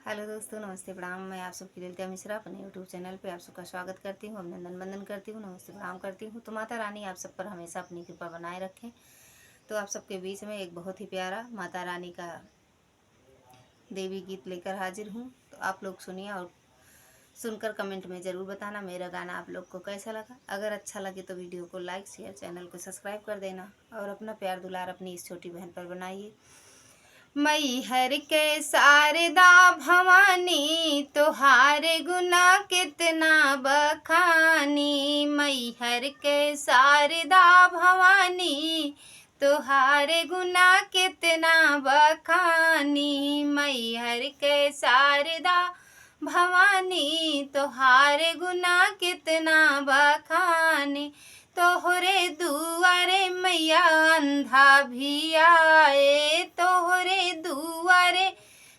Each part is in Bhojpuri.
हेलो दोस्तों, नमस्ते प्रणाम। मैं आप सबकी ललिता मिश्रा अपने यूट्यूब चैनल पे आप सबका स्वागत करती हूँ, अभिनंदन वंदन करती हूँ, नमस्ते प्रणाम करती हूँ। तो माता रानी आप सब पर हमेशा अपनी कृपा बनाए रखें। तो आप सबके बीच में एक बहुत ही प्यारा माता रानी का देवी गीत लेकर हाजिर हूँ। तो आप लोग सुनिए और सुनकर कमेंट में ज़रूर बताना मेरा गाना आप लोग को कैसा लगा। अगर अच्छा लगे तो वीडियो को लाइक शेयर, चैनल को सब्सक्राइब कर देना और अपना प्यार दुलार अपनी इस छोटी बहन पर बनाइए। मैहर के शारदा भवानी तोहारे गुना कितना बखानी। मैहर के शारदा भवानी तोहारे गुना कितना बखानी। मैहर के शारदा भवानी तोहारे गुना कितना बखानी। तोहरे दुआरे मैया अंधा भी आए, तोहरे दुआरे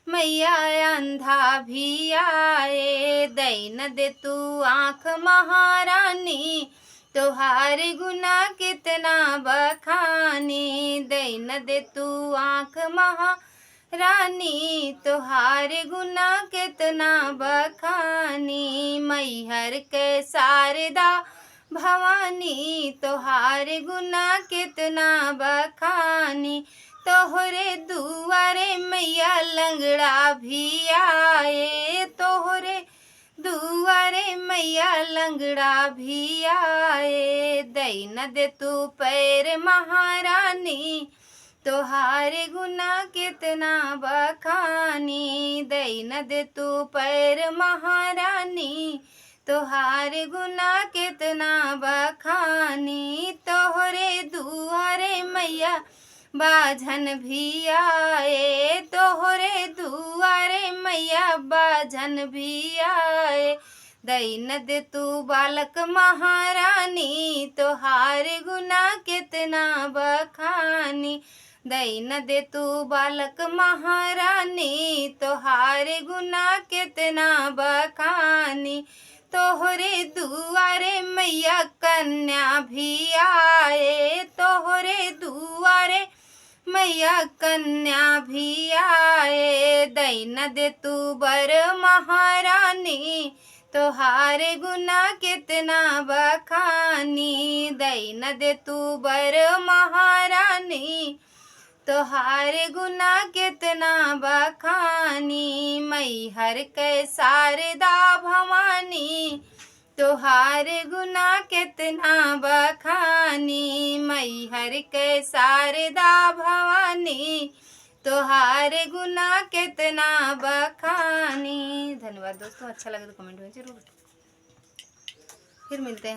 मैया अंधा भी आए। दैन दे तू आँख महारानी तोहारे गुना कितना बखानी। दैन दे तू आँख महारानी तोहारे गुना कितना बखानी। मैहर के शारदा भवानी तोहारे गुना कितना बखानी। तोहरे दुआरे मैया लंगड़ा भी आए, तोहरे दुआरे मैया लंगड़ा भी आए। दैन दे तू पैर महारानी तोहारे गुना कितना बखानी। दैन दे तू पैर महारानी तोहारे गुना कितना बखानी। तोहरे दुआरे मैया बाझन भी आए, तोहरे दुआरे मैया बाझन भी आए। दैन दे तू बालक महारानी तोहारे गुना कितना बखानी। दैन दे तू बालक महारानी तोहारे गुना कितना बखानी। तोहरे दुआरे मैया कन्या भी आए, तोहरे दुआरे मैया कन्या भी आए। दैन दे तू बर महारानी तोहारे गुना कितना बखानी। दैन दे तू बर महारानी तोहारे गुना कितना बखानी। मैहर के शारदा भवानी तोहारे गुना कितना बखानी। मैहर के शारदा भवानी तोहारे गुना कितना बखानी। धन्यवाद दोस्तों, अच्छा लगे तो कमेंट में जरूर। फिर मिलते हैं।